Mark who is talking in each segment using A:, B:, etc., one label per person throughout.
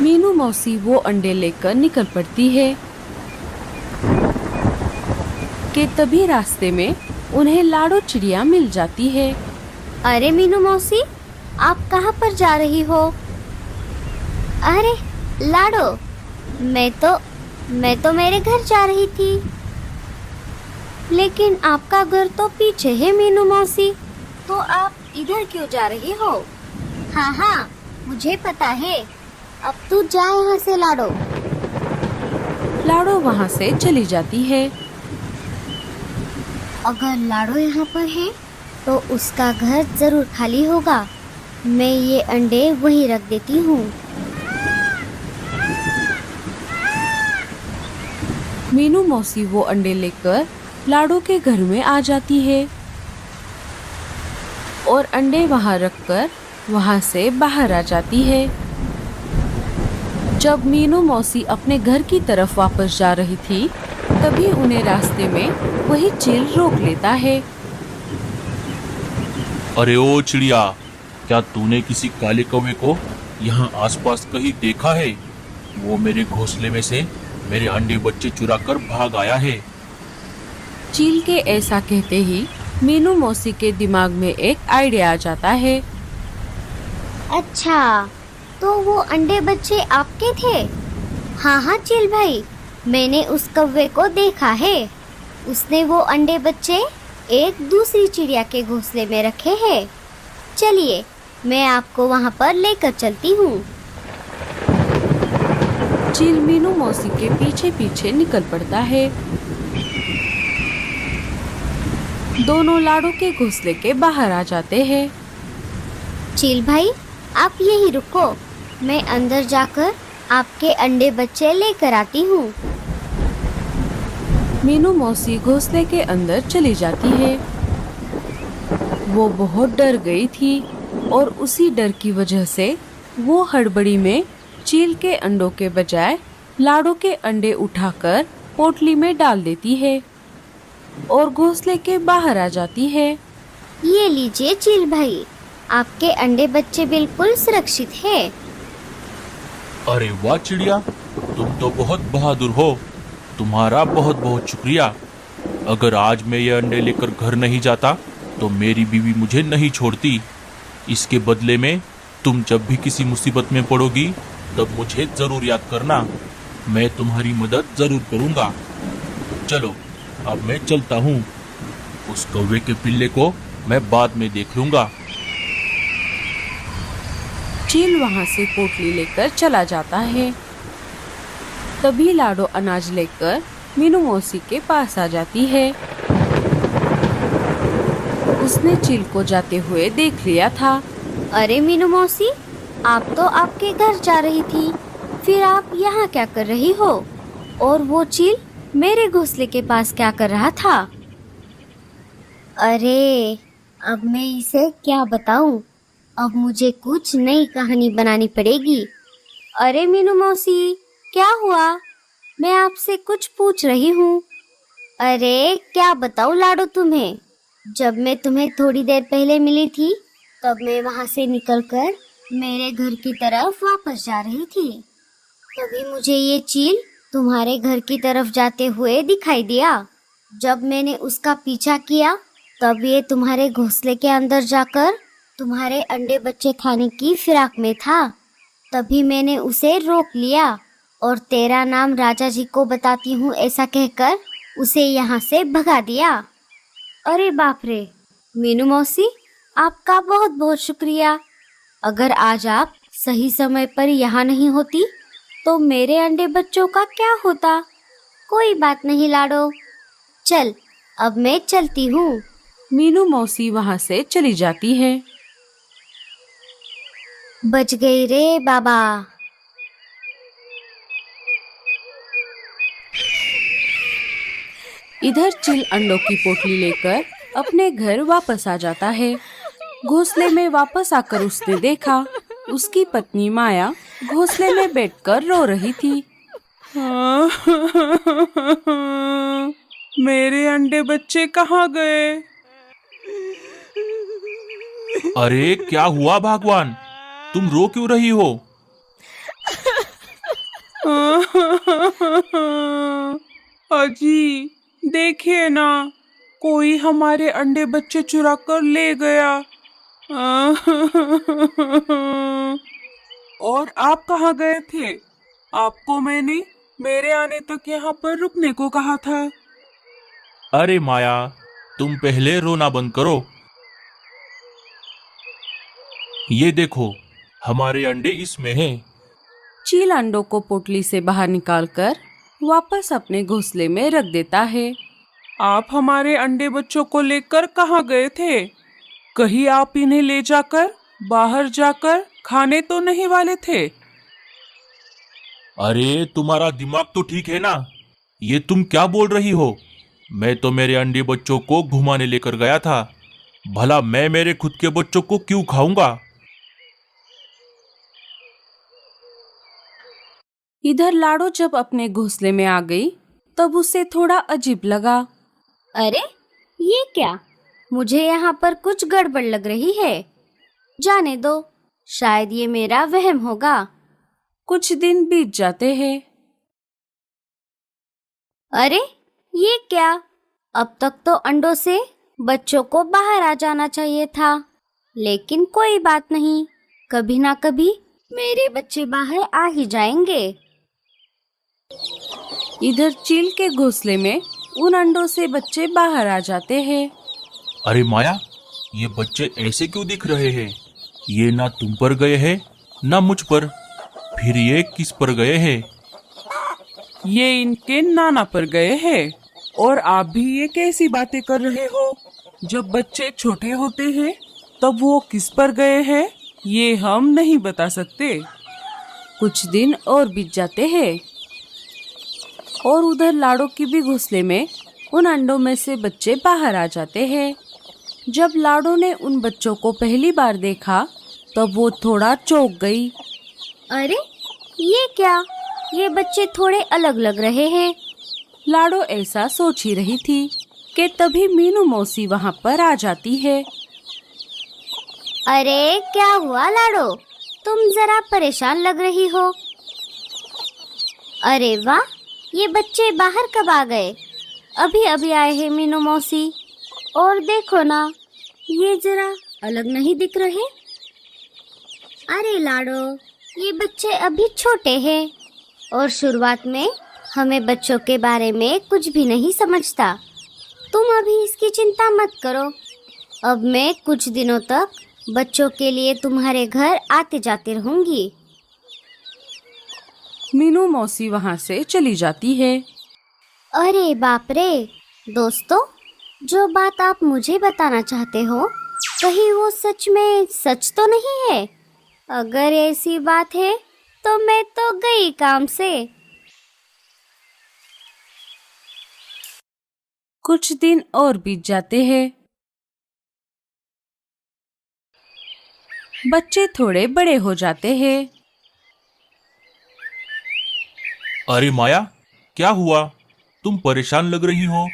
A: मीनू मौसी वो अंडे लेकर निकल पड़ती है कि तभी रास्ते में उन्हें लाडो चिड़िया मिल जाती है।
B: अरे मीनू मौसी, आप कहाँ पर जा रही हो? अरे लाडो, मैं तो मेरे घर जा रही थी। लेकिन आपका घर तो पीछे है मीनू मौसी, तो आप इधर क्यों जा रही हो? हाँ हाँ, मुझे पता है। अब तू जा यहाँ से लाडो।
A: लाडो वहाँ से चली जाती है।
B: अगर लाडो यहाँ पर है तो उसका घर जरूर खाली होगा। मैं ये अंडे वहीं रख देती हूँ।
A: मीनू मौसी वो अंडे लेकर लाडो के घर में आ जाती है और अंडे वहाँ रखकर वहाँ से बाहर आ जाती है। जब मीनू मौसी अपने घर की तरफ वापस जा रही थी, तभी उन्हें रास्ते में वही चील रोक लेता है।
C: अरे ओ चिड़िया, क्या तूने किसी काले कौवे को यहाँ आसपास कहीं देखा है? वो मेरे घोंसले में से मेरे अंडे बच्चे चुरा कर भाग आया है।
A: चील के ऐसा कहते ही मीनू मौसी के दिमाग में एक आइडिया आ जाता है।
B: अच्छा, तो वो अंडे बच्चे आपके थे? हाँ हाँ चील भाई, मैंने उस कौवे को देखा है। उसने वो अंडे बच्चे एक दूसरी चिड़िया के घोंसले में रखे हैं। चलिए, मैं आपको वहाँ पर लेकर चलती हूँ।
A: चील मीनू मौसी के पीछे पीछे निकल पड़ता है। दोनों लाडो के घोंसले के बाहर आ जाते हैं।
B: चील भाई, आप यही रुको, मैं अंदर जाकर आपके अंडे बच्चे लेकर आती हूँ।
A: मीनू मौसी घोंसले के अंदर चली जाती है। वो बहुत डर गई थी और उसी डर की वजह से वो हड़बड़ी में चील के अंडों के बजाय लाडो के अंडे उठाकर पोटली में डाल देती है और घोंसले के बाहर आ जाती है।
B: ये लीजिए चील भाई, आपके अंडे बच्चे बिल्कुल सुरक्षित है।
C: अरे वाह चिड़िया, तुम तो बहुत बहादुर हो। तुम्हारा बहुत बहुत शुक्रिया। अगर आज मैं ये अंडे लेकर घर नहीं जाता तो मेरी बीवी मुझे नहीं छोड़ती। इसके बदले में तुम जब भी किसी मुसीबत में पड़ोगी तब मुझे जरूर याद करना। मैं तुम्हारी मदद जरूर करूंगा। चलो, अब मैं चलता हूँ। उस कौवे के पिल्ले को मैं बाद में देख लूंगा।
A: चील वहाँ से पोटली लेकर चला जाता है। तभी लाडो अनाज लेकर मीनू मौसी के पास आ जाती है। उसने चील को जाते हुए देख लिया था।
B: अरे मीनू मौसी, आप तो आपके घर जा रही थी, फिर आप यहाँ क्या कर रही हो? और वो चील मेरे घोंसले के पास क्या कर रहा था? अरे, अब मैं इसे क्या बताऊं? अब मुझे कुछ नई कहानी बनानी पड़ेगी। अरे मीनू मौसी, क्या हुआ? मैं आपसे कुछ पूछ रही हूँ। अरे क्या बताऊँ लाडो तुम्हें? जब मैं तुम्हें थोड़ी देर पहले मिली थी, तब मैं वहाँ से निकलकर मेरे घर की तरफ वापस जा रही थी। तभी मुझे ये चील तुम्हारे घर की तरफ जाते हुए दिखाई दिया। जब मैंने उसका पीछा किया, तब ये तुम्हारे घोंसले के अंदर जाकर तुम्हारे अंडे बच्चे खाने की फिराक में था। तभी मैंने उसे रोक लिया और तेरा नाम राजा जी को बताती हूँ ऐसा कहकर उसे यहाँ से भगा दिया। अरे बाप रे मीनू मौसी, आपका बहुत बहुत शुक्रिया। अगर आज आप सही समय पर यहाँ नहीं होती तो मेरे अंडे बच्चों का क्या होता? कोई बात नहीं लाडो, चल अब मैं चलती हूँ।
A: मीनू मौसी वहाँ से चली जाती है।
B: बच गई रे बाबा।
A: इधर चील अंडों की पोटली लेकर अपने घर वापस आ जाता है। घोंसले में वापस आकर उसने देखा उसकी पत्नी माया घोंसले में बैठकर रो रही थी।
D: मेरे अंडे बच्चे कहाँ गए?
C: अरे क्या हुआ भगवान, तुम रो क्यों रही हो?
D: अजी, देखिए ना, कोई हमारे अंडे बच्चे चुरा कर ले गया। और आप कहाँ गए थे? आपको मैंने मेरे आने तक यहाँ पर रुकने को कहा था।
C: अरे माया, तुम पहले रोना बंद करो। ये देखो, हमारे अंडे इसमें हैं।
A: चील अंडों को पोटली से बाहर निकालकर वापस अपने घोंसले में रख देता है।
D: आप हमारे अंडे बच्चों को लेकर कहाँ गए थे? कहीं आप इन्हें ले जाकर बाहर जाकर खाने तो नहीं वाले थे?
C: अरे, तुम्हारा दिमाग तो ठीक है ना? ये तुम क्या बोल रही हो? मैं तो मेरे अंडे बच्चों को घुमाने लेकर गया था। भला मैं मेरे खुद के बच्चों को क्यों खाऊंगा?
A: इधर लाडो जब अपने घोंसले में आ गई तब उसे थोड़ा अजीब लगा।
B: अरे, ये क्या? मुझे यहाँ पर कुछ गड़बड़ लग रही है। जाने दो, शायद ये मेरा वहम होगा।
A: कुछ दिन बीत जाते हैं।
B: अरे, ये क्या? अब तक तो अंडों से बच्चों को बाहर आ जाना चाहिए था, लेकिन कोई बात नहीं, कभी ना कभी मेरे बच्चे बाहर आ ही जाएंगे।
A: इधर चील के घोंसले में उन अंडों से बच्चे बाहर आ जाते हैं।
C: अरे माया, ये बच्चे ऐसे क्यों दिख रहे हैं? ये ना तुम पर गए हैं ना मुझ पर। फिर ये किस पर गए हैं?
D: ये इनके नाना पर गए हैं। और आप भी ये कैसी बातें कर रहे हो? जब बच्चे छोटे होते हैं तब वो किस पर गए हैं ये हम नहीं बता सकते।
A: कुछ दिन और बीत जाते हैं और उधर लाडो की भी घोंसले में उन अंडों में से बच्चे बाहर आ जाते हैं। जब लाडो ने उन बच्चों को पहली बार देखा तब वो थोड़ा चौंक गई।
B: अरे, ये क्या? ये बच्चे थोड़े अलग लग रहे हैं।
A: लाडो ऐसा सोच ही रही थी कि तभी मीनू मौसी वहाँ पर आ जाती है।
B: अरे, क्या हुआ लाडो? तुम जरा परेशान लग रही हो। अरे वाह, ये बच्चे बाहर कब आ गए? अभी अभी आए हैं मीनू मौसी। और देखो ना, ये जरा अलग नहीं दिख रहे। अरे लाडो, ये बच्चे अभी छोटे हैं और शुरुआत में हमें बच्चों के बारे में कुछ भी नहीं समझता। तुम अभी इसकी चिंता मत करो। अब मैं कुछ दिनों तक बच्चों के लिए तुम्हारे घर आते जाते रहूंगी।
A: मीनू मौसी वहाँ से चली जाती है।
B: अरे बाप रे, दोस्तों, जो बात आप मुझे बताना चाहते हो, कहीं वो सच में सच तो नहीं है? अगर ऐसी बात है तो मैं तो गई काम से।
A: कुछ दिन और बीत जाते हैं। बच्चे थोड़े बड़े हो जाते हैं।
C: अरे माया, क्या हुआ? तुम परेशान लग रही हो।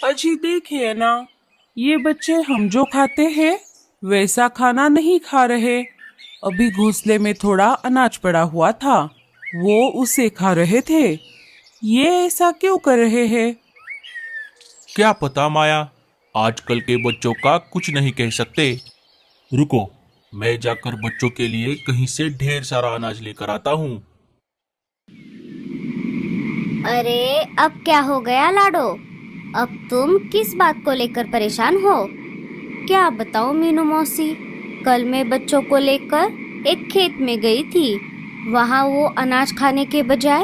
D: अजी देखिए ना, ये बच्चे हम जो खाते हैं वैसा खाना नहीं खा रहे। अभी घोंसले में थोड़ा अनाज पड़ा हुआ था, वो उसे खा रहे थे। ये ऐसा क्यों कर रहे हैं?
C: क्या पता माया, आजकल के बच्चों का कुछ नहीं कह सकते। रुको, मैं जाकर बच्चों के लिए कहीं से ढेर सारा अनाज लेकर आता हूँ।
B: अरे, अब क्या हो गया लाडो? अब तुम किस बात को लेकर परेशान हो? क्या बताऊं मीनू मौसी, कल मैं बच्चों को लेकर एक खेत में गई थी। वहाँ वो अनाज खाने के बजाय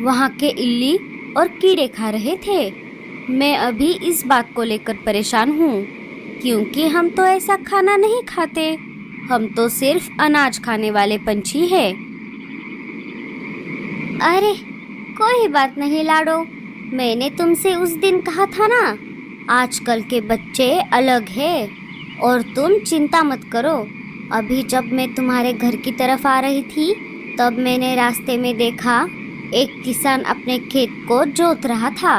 B: वहाँ के इल्ली और कीड़े खा रहे थे। मैं अभी इस बात को लेकर परेशान हूँ, क्योंकि हम तो ऐसा खाना नहीं खाते। हम तो सिर्फ अनाज खाने वाले पंछी हैं। अरे, कोई बात नहीं लाडो, मैंने तुमसे उस दिन कहा था ना, आजकल के बच्चे अलग हैं और तुम चिंता मत करो। अभी जब मैं तुम्हारे घर की तरफ आ रही थी तब मैंने रास्ते में देखा एक किसान अपने खेत को जोत रहा था।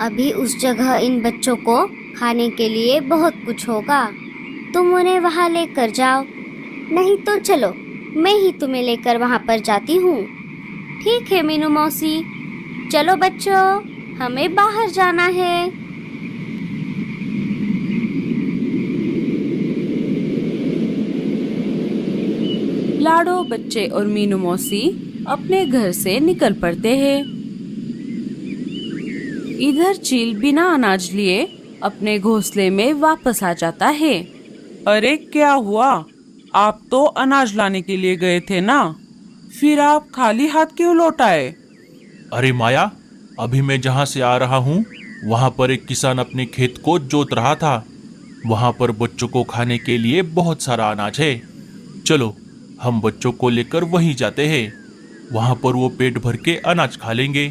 B: अभी उस जगह इन बच्चों को खाने के लिए बहुत कुछ होगा। तुम उन्हें वहाँ लेकर जाओ, नहीं तो चलो मैं ही तुम्हें लेकर वहाँ पर जाती हूँ। ठीक है मीनू मौसी, चलो बच्चों, हमें बाहर जाना है।
A: लाडो, बच्चे और मीनू मौसी अपने घर से निकल पड़ते हैं। इधर चील बिना अनाज लिए अपने घोंसले में वापस आ जाता है।
D: अरे क्या हुआ? आप तो अनाज लाने के लिए गए थे ना, फिर आप खाली हाथ क्यों लौट आए?
C: अरे माया, अभी मैं जहाँ से आ रहा हूँ वहाँ पर एक किसान अपने खेत को जोत रहा था। वहाँ पर बच्चों को खाने के लिए बहुत सारा अनाज है। चलो हम बच्चों को लेकर वहीं जाते हैं। वहाँ पर वो पेट भर के अनाज खा लेंगे।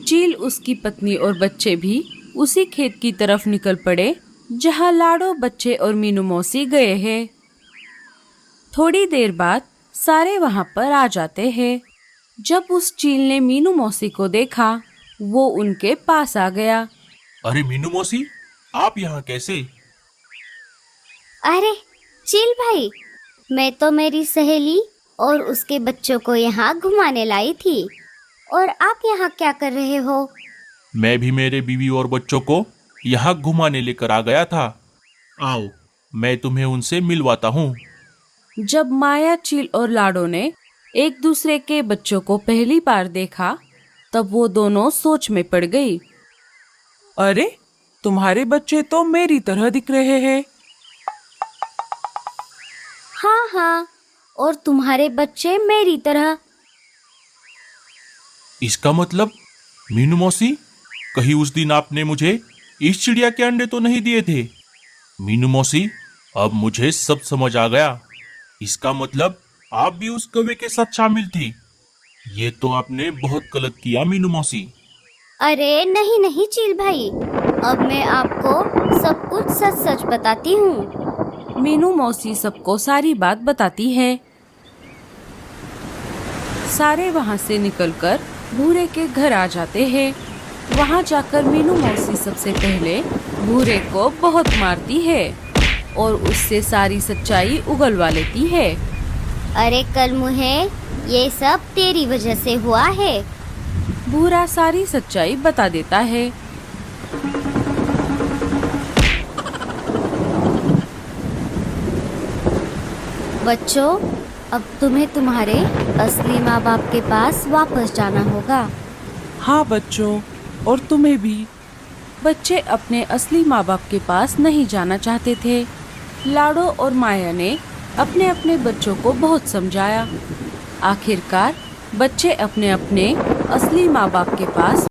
A: चील, उसकी पत्नी और बच्चे भी उसी खेत की तरफ निकल पड़े जहाँ लाडो, बच्चे और मीनू मौसी गए हैं। थोड़ी देर बाद सारे वहाँ पर आ जाते हैं। जब उस चील ने मीनू मौसी को देखा, वो उनके पास आ गया।
C: अरे मीनू मौसी, आप यहाँ कैसे?
B: अरे चील भाई, मैं तो मेरी सहेली और उसके बच्चों को यहाँ घुमाने लाई थी, और आप यहाँ क्या कर रहे हो?
C: मैं भी मेरे बीवी और बच्चों को यहाँ घुमाने लेकर आ गया था। आओ, मैं तुम्हें उनसे मिलवाता हूँ।
A: जब माया, चील और लाडो ने एक दूसरे के बच्चों को पहली बार देखा, तब वो दोनों सोच में पड़ गई।
D: अरे तुम्हारे बच्चे तो मेरी तरह दिख रहे हैं।
B: हाँ हाँ, और तुम्हारे बच्चे मेरी तरह।
C: इसका मतलब मीनू मौसी, कहीं उस दिन आपने मुझे इस चिड़िया के अंडे तो नहीं दिए थे? मीनू मौसी, अब मुझे सब समझ आ गया। इसका मतलब आप भी उस कौवे के साथ शामिल थी। ये तो आपने बहुत गलत किया मीनू मौसी।
B: अरे नहीं नहीं चील भाई, अब मैं आपको सब कुछ सच सच बताती हूँ।
A: मीनू मौसी सबको सारी बात बताती है। सारे वहाँ से निकलकर भूरे के घर आ जाते हैं। वहाँ जाकर मीनू मौसी सबसे पहले भूरे को बहुत मारती है और उससे सारी सच्चाई उगलवा लेती है।
B: अरे कल मुहे, ये सब तेरी वजह से हुआ है।
A: भूरा सारी सच्चाई बता देता है।
B: बच्चों, अब तुम्हें तुम्हारे असली माँ बाप के पास वापस जाना होगा।
D: हाँ बच्चों, और तुम्हें भी।
A: बच्चे अपने असली माँ बाप के पास नहीं जाना चाहते थे। लाडो और माया ने अपने अपने बच्चों को बहुत समझाया। आखिरकार बच्चे अपने अपने असली माँ बाप के पास